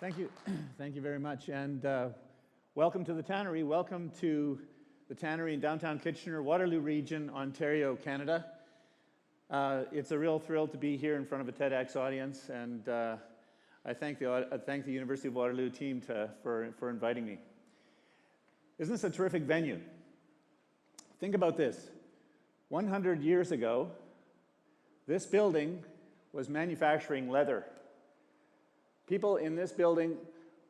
Thank you. Thank you very much. And welcome to the Tannery. Welcome to the Tannery in downtown Kitchener, Waterloo Region, Ontario, Canada. It's a real thrill to be here in front of a TEDx audience, and I thank the University of Waterloo team for inviting me. Isn't this a terrific venue? Think about this. 100 years ago, this building was manufacturing leather. People in this building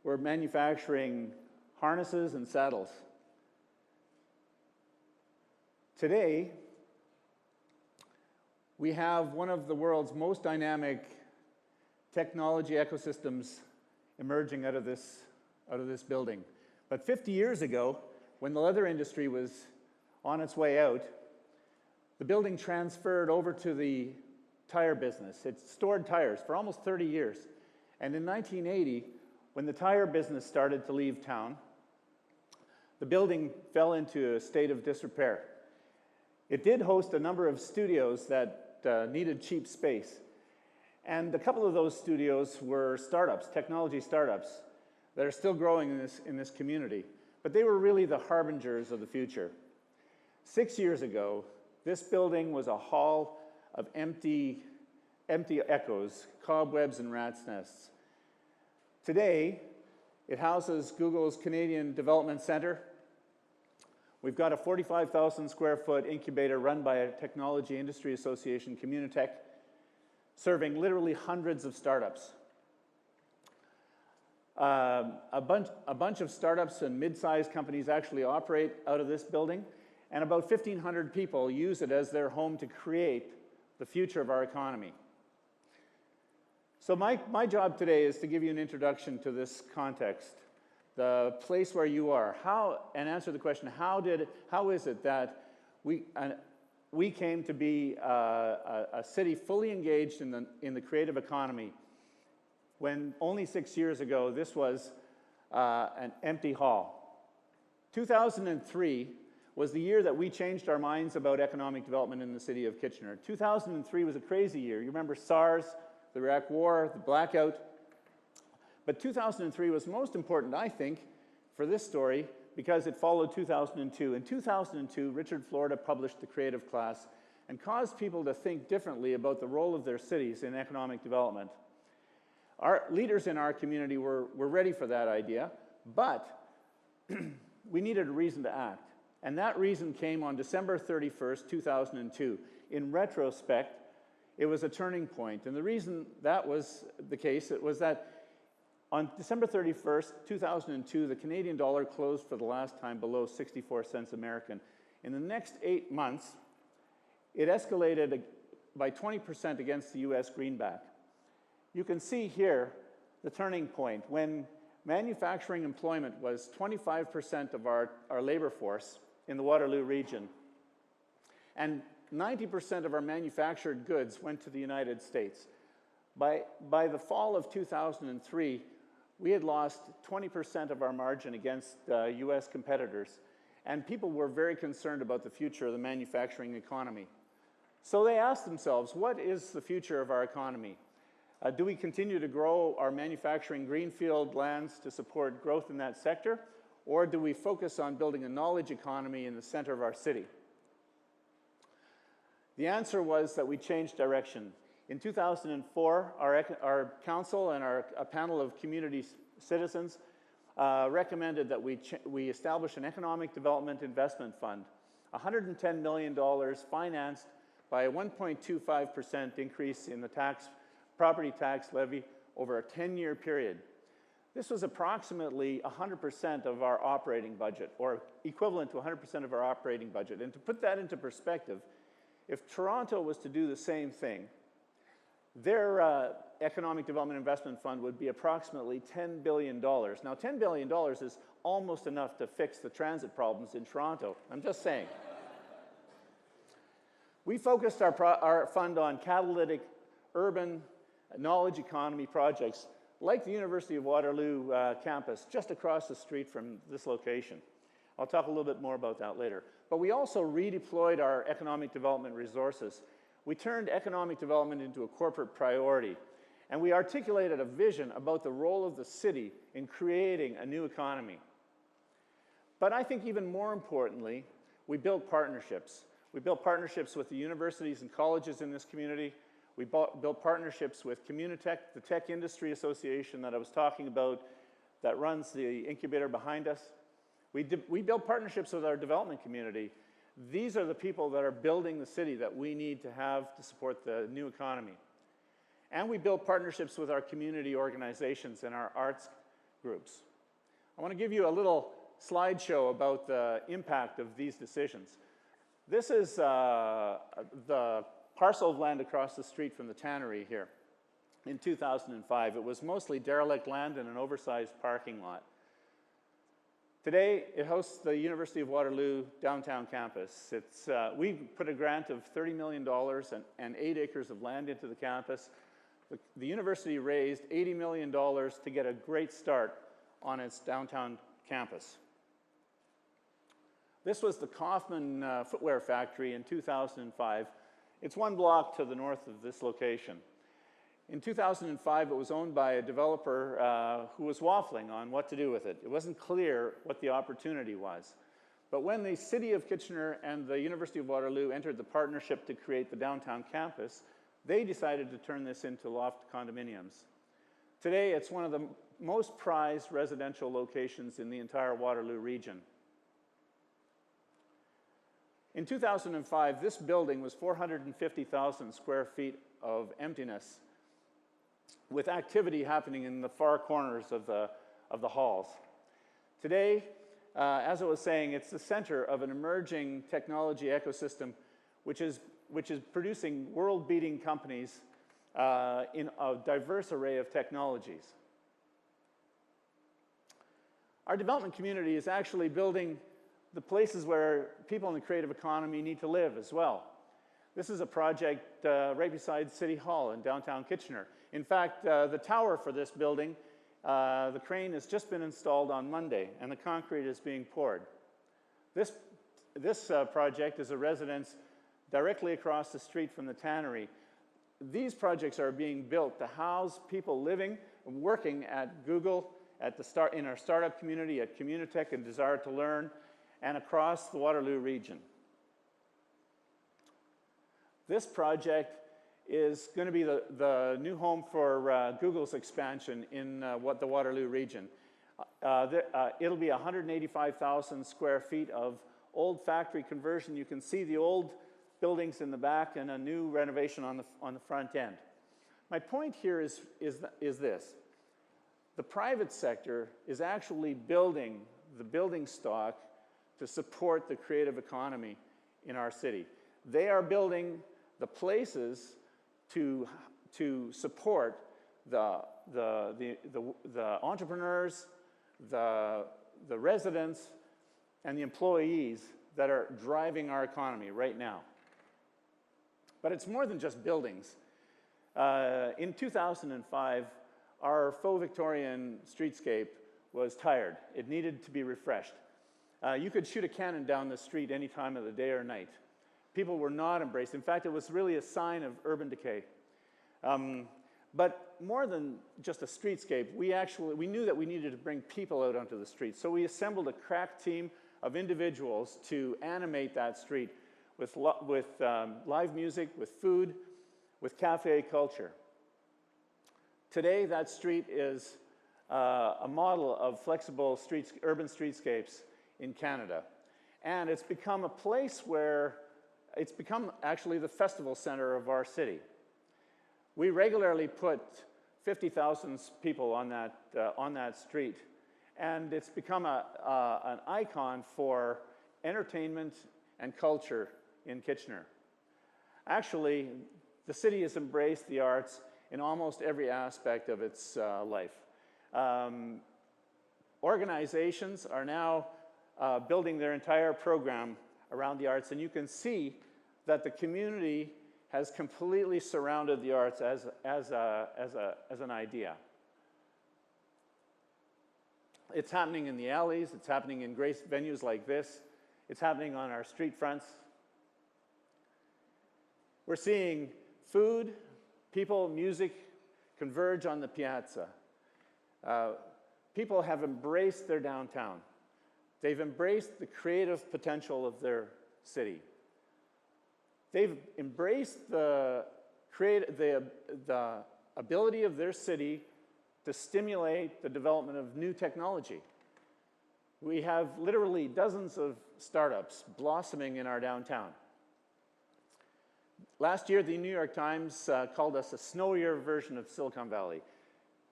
were manufacturing harnesses and saddles. Today, we have one of the world's most dynamic technology ecosystems emerging out of this building. But 50 years ago, when the leather industry was on its way out, the building transferred over to the tire business. It stored tires for almost 30 years. And in 1980, when the tire business started to leave town, the building fell into a state of disrepair. It did host a number of studios that needed cheap space. And a couple of those studios were startups, technology startups, that are still growing in this community. But they were really the harbingers of the future. 6 years ago, this building was a hall of empty echoes, cobwebs and rat's nests. Today, it houses Google's Canadian Development Centre. We've got a 45,000 square foot incubator run by a technology industry association, Communitech, serving literally hundreds of startups. A bunch of startups and mid-sized companies actually operate out of this building, and about 1,500 people use it as their home to create the future of our economy. So my job today is to give you an introduction to this context, the place where you are, and answer the question, how is it that we came to be a city fully engaged in the creative economy when only 6 years ago this was an empty hall. 2003 was the year that we changed our minds about economic development in the city of Kitchener. 2003 was a crazy year. You remember SARS, the Iraq War, the blackout. But 2003 was most important, I think, for this story because it followed 2002. In 2002, Richard Florida published The Creative Class and caused people to think differently about the role of their cities in economic development. Our leaders in our community were ready for that idea, but we needed a reason to act. And that reason came on December 31st, 2002. In retrospect, it was a turning point. And the reason that was the case, it was that on December 31st, 2002, the Canadian dollar closed for the last time below 64 cents American. In the next 8 months, it escalated by 20% against the US greenback. You can see here the turning point when manufacturing employment was 25% of our labor force in the Waterloo region. And 90% of our manufactured goods went to the United States. By the fall of 2003, we had lost 20% of our margin against US competitors, and people were very concerned about the future of the manufacturing economy. So they asked themselves, what is the future of our economy? Do we continue to grow our manufacturing greenfield lands to support growth in that sector, or do we focus on building a knowledge economy in the center of our city? The answer was that we changed direction. In 2004, our council and a panel of community citizens recommended that we establish an economic development investment fund, $110 million financed by a 1.25% increase in the property tax levy over a 10-year period. This was approximately 100% of our operating budget, or equivalent to 100% of our operating budget. And to put that into perspective, if Toronto was to do the same thing, their Economic Development Investment Fund would be approximately $10 billion. Now, $10 billion is almost enough to fix the transit problems in Toronto. I'm just saying. We focused our fund on catalytic urban knowledge economy projects like the University of Waterloo campus just across the street from this location. I'll talk a little bit more about that later. But we also redeployed our economic development resources. We turned economic development into a corporate priority. And we articulated a vision about the role of the city in creating a new economy. But I think even more importantly, we built partnerships. We built partnerships with the universities and colleges in this community. We built partnerships with Communitech, the tech industry association that I was talking about that runs the incubator behind us. We built partnerships with our development community. These are the people that are building the city that we need to have to support the new economy. And we built partnerships with our community organizations and our arts groups. I want to give you a little slideshow about the impact of these decisions. This is the parcel of land across the street from the tannery here in 2005. It was mostly derelict land and an oversized parking lot. Today, it hosts the University of Waterloo downtown campus. We put a grant of $30 million and 8 acres of land into the campus. The university raised $80 million to get a great start on its downtown campus. This was the Kaufman footwear factory in 2005. It's 1 block to the north of this location. In 2005, it was owned by a developer who was waffling on what to do with it. It wasn't clear what the opportunity was. But when the City of Kitchener and the University of Waterloo entered the partnership to create the downtown campus, they decided to turn this into loft condominiums. Today, it's one of the most prized residential locations in the entire Waterloo region. In 2005, this building was 450,000 square feet of emptiness, with activity happening in the far corners of the halls. Today, as I was saying, it's the center of an emerging technology ecosystem which is producing world-beating companies in a diverse array of technologies. Our development community is actually building the places where people in the creative economy need to live as well. This is a project right beside City Hall in downtown Kitchener. In fact, the tower for this building, the crane has just been installed on Monday, and the concrete is being poured. This project is a residence directly across the street from the tannery. These projects are being built to house people living and working at Google, in our startup community, at Communitech and Desire to Learn, and across the Waterloo region. This project is going to be the new home for Google's expansion in the Waterloo region. It'll be 185,000 square feet of old factory conversion. You can see the old buildings in the back and a new renovation on the front end. My point here is this. The private sector is actually building the building stock to support the creative economy in our city. They are building the places to support the entrepreneurs, the residents, and the employees that are driving our economy right now. But it's more than just buildings. In 2005, our faux Victorian streetscape was tired. It needed to be refreshed. You could shoot a cannon down the street any time of the day or night. People were not embraced. In fact, it was really a sign of urban decay. But more than just a streetscape, we knew that we needed to bring people out onto the street. So we assembled a crack team of individuals to animate that street with live music, with food, with cafe culture. Today, that street is a model of flexible urban streetscapes in Canada. And it's become a place where it's become actually the festival center of our city. We regularly put 50,000 people on that street, and it's become an icon for entertainment and culture in Kitchener. Actually, the city has embraced the arts in almost every aspect of its life. Organizations are now building their entire program around the arts, and you can see that the community has completely surrounded the arts as an idea. It's happening in the alleys, it's happening in great venues like this, it's happening on our street fronts. We're seeing food, people, music, converge on the piazza. People have embraced their downtown. They've embraced the creative potential of their city. They've embraced the ability of their city to stimulate the development of new technology. We have literally dozens of startups blossoming in our downtown. Last year, the New York Times called us a snowier version of Silicon Valley.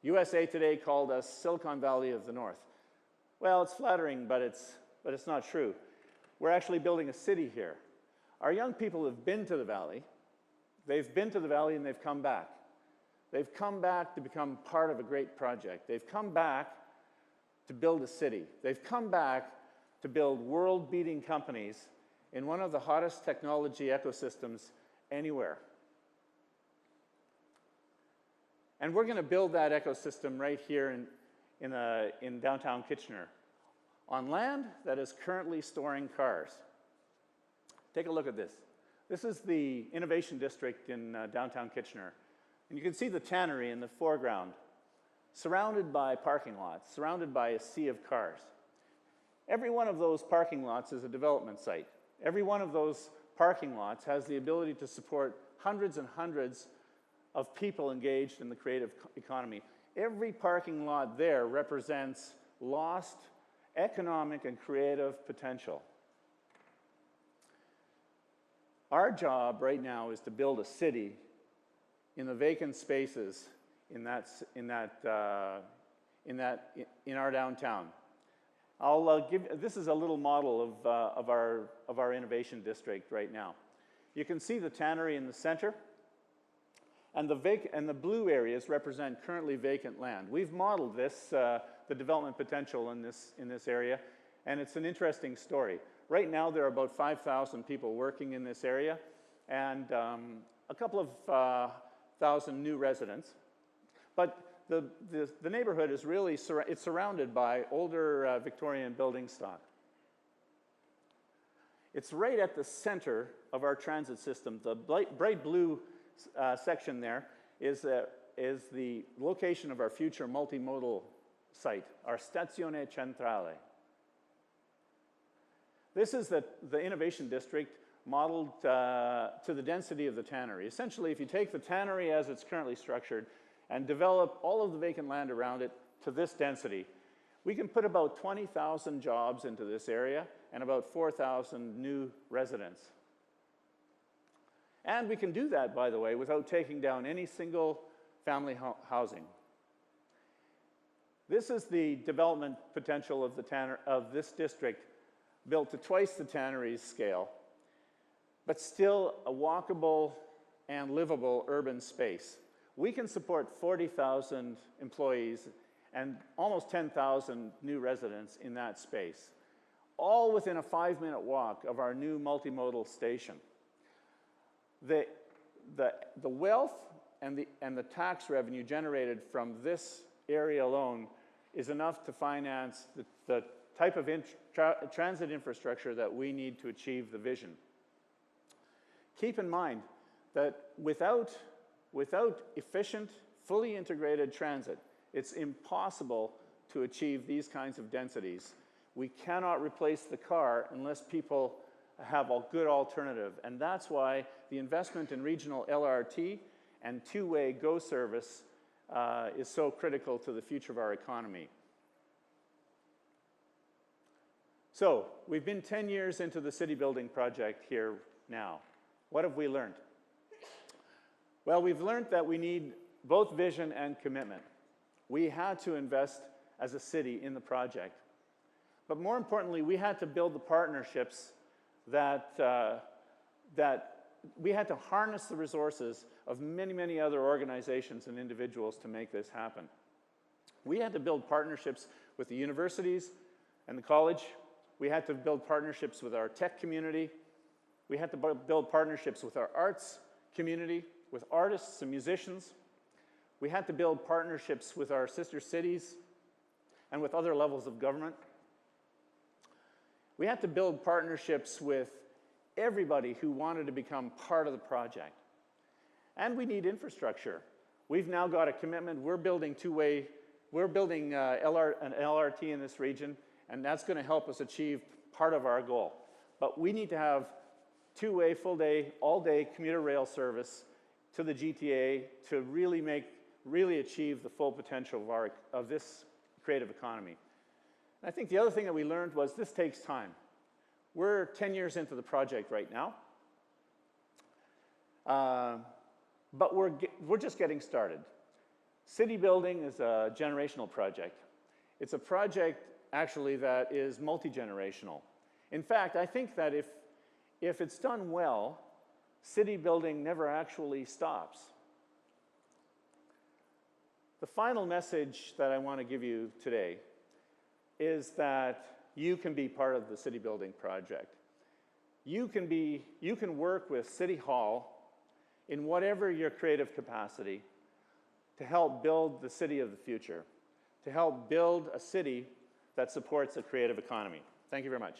USA Today called us Silicon Valley of the North. Well, it's flattering, but it's not true. We're actually building a city here. Our young people have been to the valley. They've been to the valley and they've come back. They've come back to become part of a great project. They've come back to build a city. They've come back to build world-beating companies in one of the hottest technology ecosystems anywhere. And we're going to build that ecosystem right here in downtown Kitchener on land that is currently storing cars. Take a look at this. This is the Innovation District in downtown Kitchener. And you can see the tannery in the foreground, surrounded by parking lots, surrounded by a sea of cars. Every one of those parking lots is a development site. Every one of those parking lots has the ability to support hundreds and hundreds of people engaged in the creative economy. Every parking lot there represents lost economic and creative potential. Our job right now is to build a city in the vacant spaces in our downtown. This is a little model of our innovation district right now. You can see the tannery in the center, and the blue areas represent currently vacant land. We've modeled this, the development potential in this area, and it's an interesting story. Right now, there are about 5,000 people working in this area, and a couple of thousand new residents. But the neighborhood is really it's surrounded by older Victorian building stock. It's right at the center of our transit system. The bright blue section there is the location of our future multimodal site, our Stazione Centrale. This is the innovation district modeled to the density of the tannery. Essentially, if you take the tannery as it's currently structured and develop all of the vacant land around it to this density, we can put about 20,000 jobs into this area and about 4,000 new residents. And we can do that, by the way, without taking down any single family housing. This is the development potential of this district, built to twice the tannery's scale, but still a walkable and livable urban space. We can support 40,000 employees and almost 10,000 new residents in that space, all within a 5-minute walk of our new multimodal station. The wealth and the tax revenue generated from this area alone is enough to finance the type of transit infrastructure that we need to achieve the vision. Keep in mind that without efficient, fully integrated transit, it's impossible to achieve these kinds of densities. We cannot replace the car unless people have a good alternative, and that's why the investment in regional LRT and two-way GO service is so critical to the future of our economy. So, we've been 10 years into the city building project here now. What have we learned? Well, we've learned that we need both vision and commitment. We had to invest as a city in the project. But more importantly, we had to build the partnerships that we had to harness the resources of many, many other organizations and individuals to make this happen. We had to build partnerships with the universities and the college. We had to build partnerships with our tech community. We had to build partnerships with our arts community, with artists and musicians. We had to build partnerships with our sister cities and with other levels of government. We had to build partnerships with everybody who wanted to become part of the project. And we need infrastructure. We've now got a commitment. We're building an LRT in this region, and that's going to help us achieve part of our goal. But we need to have two-way, full-day, all-day commuter rail service to the GTA to really achieve the full potential of this creative economy. And I think the other thing that we learned was this takes time. We're 10 years into the project right now, but we're just getting started. City building is a generational project. It's a project, actually, that is multi-generational. In fact, I think that if it's done well, city building never actually stops. The final message that I want to give you today is that you can be part of the city building project. You can work with City Hall in whatever your creative capacity to help build the city of the future, to help build a city that supports a creative economy. Thank you very much.